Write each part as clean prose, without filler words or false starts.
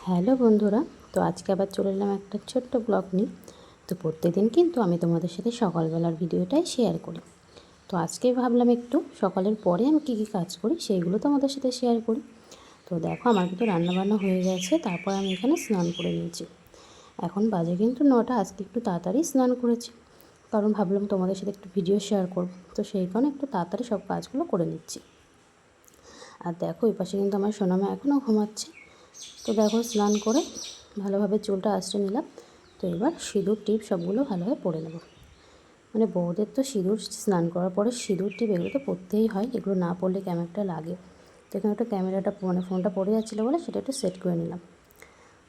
Hello বন্ধুরা, তো আজকে আবার চলে এলাম একটা ছোট্ট ব্লগ নিয়ে। তো প্রত্যেকদিন কিন্তু আমি তোমাদের সাথে সকালবেলার ভিডিওটাই শেয়ার করি। তো আজকে ভাবলাম একটু সকালের পরে আমি কী কী কাজ করি সেইগুলো তোমাদের সাথে শেয়ার করি। তো দেখো আমার কিন্তু রান্নাবান্না হয়ে গেছে, তারপর আমি এখানে স্নান করে নিয়েছি। এখন বাজে কিন্তু 9টা। আজকে একটু তাড়াতাড়ি স্নান করেছি, কারণ ভাবলাম তোমাদের সাথে একটু ভিডিও শেয়ার করব। তো সেই কারণে একটু তাড়াতাড়ি সব কাজগুলো করে নিচ্ছি। আর দেখো এই পাশে কিন্তু আমার সোনামা এখনও ঘুমাচ্ছে। তো দেখো স্নান করে ভালোভাবে চুলটা আঁচড়ে নিলাম। তো এবার সিঁদুর টিপ সবগুলো ভালোভাবে পরে নেব। মানে বউদের তো সিঁদুর স্নান করার পরে সিঁদুর টিপ এগুলো তো পরতেই হয়, এগুলো না পরলে কেমন একটা লাগে। তো এখানে একটা ক্যামেরাটা ফোনটা পড়ে যাচ্ছিলো বলে সেটা একটু সেট করে নিলাম।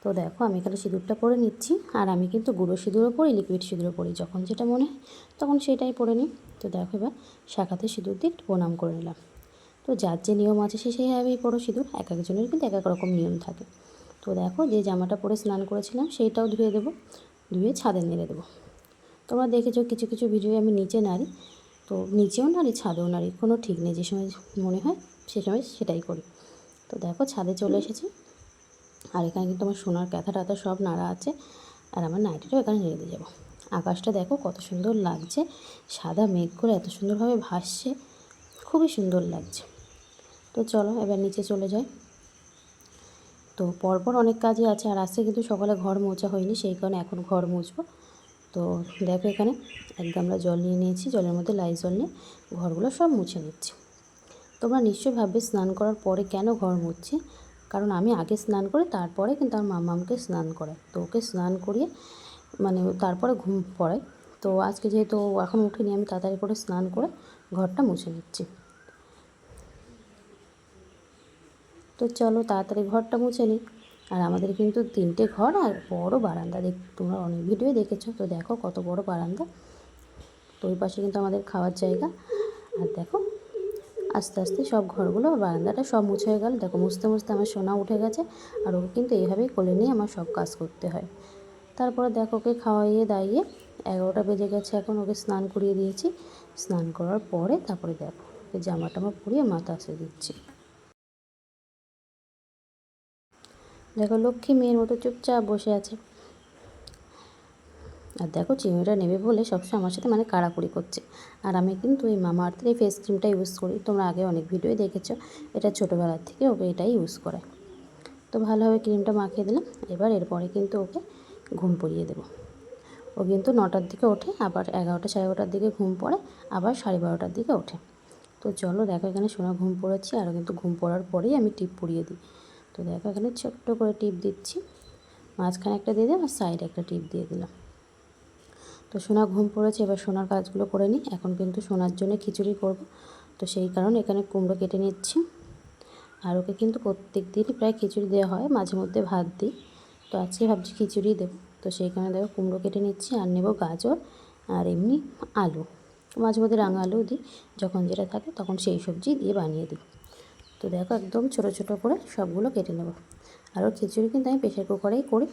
তো দেখো আমি এখানে সিঁদুরটা পরে নিচ্ছি। আর আমি কিন্তু গুঁড়ো সিঁদুরও পরি, লিকুইড সিঁদুরও পরি, যখন যেটা মনে হয় তখন সেটাই পরে নিই। তো দেখো এবার শাখাতে সিঁদুর দিয়ে একটু প্রণাম করে নিলাম। তো যার যে নিয়ম আছে সে সেইভাবেই পরো সিঁদুর, এক একজনের কিন্তু এক এক রকম নিয়ম থাকে। তো দেখো যে জামাটা পরে স্নান করেছিলাম সেইটাও ধুয়ে দেবো, ধুয়ে ছাদে নেড়ে দেবো। তোমরা দেখেছো কিছু কিছু ভিডিও আমি নিচে নাড়ি, তো নিচেও নাড়ি ছাদেও নাড়ি, কোনো ঠিক নেই, যে সময় মনে হয় সে সময় সেটাই করি। তো দেখো ছাদে চলে এসেছি। আর এখানে কিন্তু আমার সোনার ক্যাথা টাথা সব নাড়া আছে, আর আমার নাইটিটাও এখানে নেড়ে দিয়ে যাবো। আকাশটা দেখো কত সুন্দর লাগছে, সাদা মেঘ করে এত সুন্দরভাবে ভাসছে, খুবই সুন্দর লাগছে। তো চলো এবার নিচে চলে যাই। তো পরপর অনেক কাজই আছে, আর আজকে কিন্তু সকালে ঘর মোছা হয়নি, সেই কারণে এখন ঘর মুছবো। তো দেখো এখানে এক গামলা জল নিয়ে নিয়েছি, জলের মধ্যে লাইজল নিয়ে ঘরগুলো সব মুছে নিচ্ছি। তোমরা নিশ্চয়ই ভাববে স্নান করার পরে কেন ঘর মুছছি, কারণ আমি আগে স্নান করি, তারপরে কিন্তু আমার মাম্মামকে স্নান করাই। তো ওকে স্নান করিয়ে মানে তারপরে ঘুম পড়াই। তো আজকে যেহেতু এখন উঠিনি, আমি তাড়াতাড়ি করে স্নান করে ঘরটা মুছে নিচ্ছি। তো চলো তাড়াতাড়ি ঘরটা মুছে নিই। আর আমাদের কিন্তু 3টে ঘর আর বড় বারান্দা, তোমরা অনেক ভিডিও দেখেছো। তো দেখো কত বড় বারান্দা। তো ওই পাশে কিন্তু আমাদের খাওয়ার জায়গা। আর দেখো আস্তে আস্তে সব ঘরগুলো বারান্দাটা সব মুছে হয়ে গেল। দেখো মুছতে মুছতে আমার সোনা উঠে গেছে, আর ওকে কিন্তু এইভাবেই কোলে নিয়ে আমার সব কাজ করতে হয়। তারপরে দেখো ওকে খাওয়াইয়ে দাইয়ে 11টা বেজে গেছে, এখন ওকে স্নান করিয়ে দিয়েছি। স্নান করার পরে তারপরে দেখো ওকে জামা টামা পরিয়ে মাথা আসে দিচ্ছি। দেখো লক্ষ্মী মেয়ের মতো চুপচাপ বসে আছে। আর দেখো চিনিটা নেবে বলে সবসময় আমার সাথে মানে কাড়াকুড়ি করছে। আর আমি কিন্তু এই মামা আর্থের এই ফেস ক্রিমটা ইউজ করি, তোমরা আগে অনেক ভিডিওই দেখেছো। এটা ছোটোবেলার থেকে ওকে এটাই ইউজ করে। তো ভালোভাবে ক্রিমটা মাখিয়ে দিলাম। এবার এরপরে কিন্তু ওকে ঘুম পড়িয়ে দেবো। ও কিন্তু 9টার দিকে ওঠে, আবার 11টা সাড়ে 11টার দিকে ঘুম পড়ে, আবার 12:30টার দিকে ওঠে। তো চলো দেখো এখানে সোনা ঘুম পড়েছি, আর কিন্তু ঘুম পড়ার পরেই আমি টিপ পরিয়ে দিই। তো দেখো এখানে ছোট্ট করে টিপ দিচ্ছি, মাঝখানে একটা দিয়ে দিলাম আর সাইডে একটা টিপ দিয়ে দিলাম। তো সোনা ঘুম পড়েছে, এবার সোনার কাজগুলো করে নিই। এখন কিন্তু সোনার জন্য খিচুড়ি করব, তো সেই কারণে এখানে কুমড়ো কেটে নিচ্ছি। আর ওকে কিন্তু প্রত্যেক দিনই প্রায় খিচুড়ি দেওয়া হয়, মাঝে মধ্যে ভাত দিই। তো আজকে ভাবছি খিচুড়ি দেবো। তো সেই কারণে দেখো কুমড়ো কেটে নিচ্ছি, আর নেব গাজর আর এমনি আলু, মাঝে মধ্যে রাঙা আলুও দিই, যখন যেটা থাকে তখন সেই সবজি দিয়ে বানিয়ে দিই। তো দেখো একদম ছোটো ছোটো করে সবগুলো কেটে নেব। আর ওর খিচুড়ি কিন্তু আমি প্রেশার কুকারেই করি,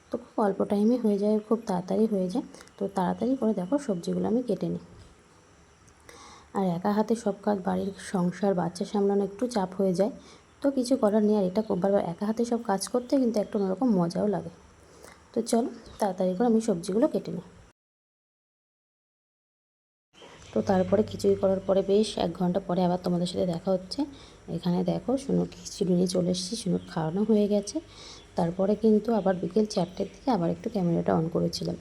তো খুব অল্প টাইমে হয়ে যায়, খুব তাড়াতাড়ি হয়ে যায়। তো তাড়াতাড়ি করে দেখো সবজিগুলো আমি কেটে নিই। আর একা হাতে সব কাজ, বাড়ির সংসার বাচ্চা সামলানো একটু চাপ হয়ে যায়, তো কিছু করার নেই। আর এটা বারবার একা হাতে সব কাজ করতে কিন্তু একটা অন্যরকম মজাও লাগে। তো চলো তাড়াতাড়ি করে আমি সবজিগুলো কেটে নিই। তো তারপরে খিচুড়ি করার পরে বেশ 1 ঘন্টা পরে আবার তোমাদের সাথে দেখা হচ্ছে। এখানে দেখো শুনুর খিচুড়ি নিয়ে চলে এসেছি, শুনুর খাওয়ানো হয়ে গেছে। তারপরে কিন্তু আবার বিকেল 4টের দিকে আবার একটু ক্যামেরাটা অন করেছিলাম।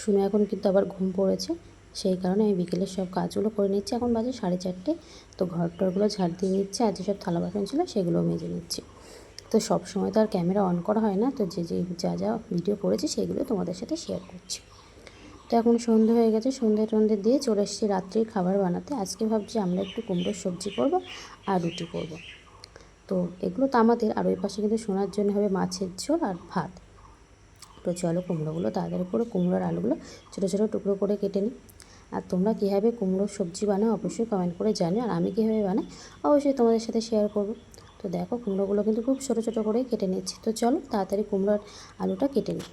শুনে এখন কিন্তু আবার ঘুম পড়েছে, সেই কারণে আমি বিকেলের সব কাজগুলো করে নিচ্ছি। এখন বাজে 4:30। তো ঘর টরগুলো ঝাড় দিয়ে নিচ্ছে, আর যেসব থালা বাসন ছিল সেগুলোও মেজে নিচ্ছি। তো সব সময় তো আর ক্যামেরা অন করা হয় না, তো যা যা ভিডিও করেছি সেগুলো তোমাদের সাথে শেয়ার করছি। তো এখন সন্ধে হয়ে গেছে, সন্ধে টন্ধে দিয়ে চলে এসেছি রাত্রির খাবার বানাতে। আজকে ভাবছি আমরা একটু কুমড়োর সবজি করব আর রুটি করব। তো এগুলো তো আমাদের, আর ওই পাশে কিন্তু শোনার জন্য হবে মাছের ঝোল আর ভাত। তো চলো কুমড়োগুলো তাড়াতাড়ি করে কুমড়োর আলুগুলো ছোটো ছোটো টুকরো করে কেটে নিই। আর তোমরা কীভাবে কুমড়োর সবজি বানাও অবশ্যই কমেন্ট করে জানিও, আর আমি কীভাবে বানাই অবশ্যই তোমাদের সাথে শেয়ার করব। তো দেখো কুমড়োগুলো কিন্তু খুব ছোটো ছোটো করেই কেটে নিচ্ছি। তো চলো তাড়াতাড়ি কুমড়োর আলুটা কেটে নিই।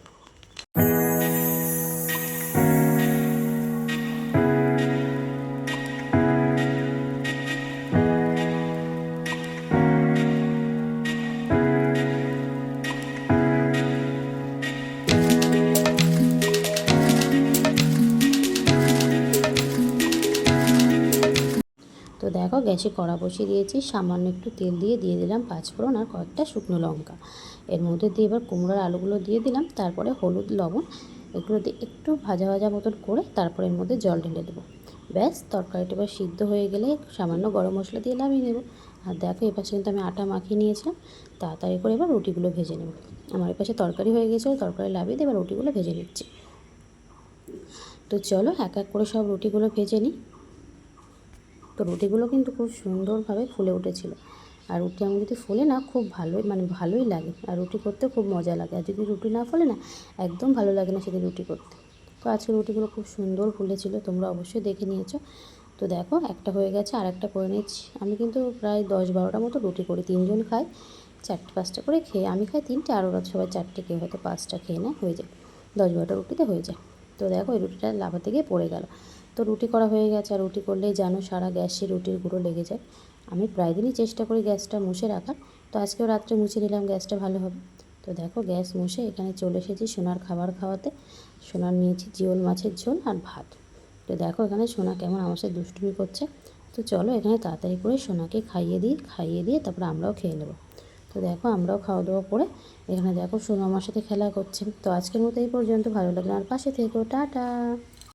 গ্যাসে কড়া বসিয়ে দিয়েছি, সামান্য একটু তেল দিয়ে দিলাম পাঁচফোড়ন আর কয়েকটা শুকনো লঙ্কা। এর মধ্যে দিয়ে এবার কুমড়োর আলুগুলো দিয়ে দিলাম, তারপরে হলুদ লবণ এগুলো দিয়ে একটু ভাজা ভাজা মতন করে তারপরে এর মধ্যে জল ঢেলে দেবো। ব্যাস, তরকারিটা এবার সিদ্ধ হয়ে গেলে সামান্য গরম মশলা দিয়ে নামিয়ে নেব। আর দেখো এপাশে কিন্তু আমি আটা মাখিয়ে নিয়েছিলাম, তাড়াতাড়ি করে এবার রুটিগুলো ভেজে নেব। আমার এপাশে তরকারি হয়ে গেছিলো, তরকারি লাভিয়ে দিয়ে এবার রুটিগুলো ভেজে নিচ্ছি। তো চলো এক এক করে সব রুটিগুলো ভেজে নিই। তো রুটিগুলো কিন্তু খুব সুন্দরভাবে ফুলে উঠেছিল। আর রুটি আমি যদি ফোলে না খুব ভালোই লাগে, আর রুটি করতে খুব মজা লাগে। আর যদি রুটি না ফোলে না একদম ভালো লাগে না সেদিন রুটি করতে। তো আজকে রুটিগুলো খুব সুন্দর ফুলেছিল, তোমরা অবশ্যই দেখে নিয়েছো। তো দেখো একটা হয়ে গেছে, আর একটা করে নিচ্ছি। আমি কিন্তু প্রায় 10-12টা মতো রুটি করি, 3জন খাই, 4-5টা করে খেয়ে আমি খাই 3টে, আর ওরা সবাই 4টে, কেউ হয়তো 5টা খেয়ে নেয়, হয়ে যায় 10-12টা রুটিতে হয়ে যায়। তো দেখো এই রুটিটা লাফাতে গিয়ে পড়ে গেল। তো রুটি করা হয়ে গেছে, আর রুটি করলেই জানো সারা গ্যাসে রুটির গুঁড়ো লেগে যায়। আমি প্রায় দিনই চেষ্টা করি গ্যাসটা মুছে রাখার, তো আজকেও রাত্রে মুছে নিলাম, গ্যাসটা ভালো হবে। তো দেখো গ্যাস মুছে এখানে চলে এসেছি সোনার খাবার খাওয়াতে। সোনার নিয়েছি জিওল মাছের ঝোল আর ভাত। তো দেখো এখানে সোনা কেমন আমার সাথে দুষ্টুমি করছে। তো চলো এখানে তাড়াতাড়ি করে সোনাকে খাইয়ে দিয়ে তারপরে আমরাও খেয়ে নেবো। তো দেখো আমরাও খাওয়া দাওয়া করে এখানে দেখো সোনা আমার সাথে খেলা করছে। তো আজকের মতো এই পর্যন্ত, ভালো লাগলে আর পাশে থেকো, টাটা।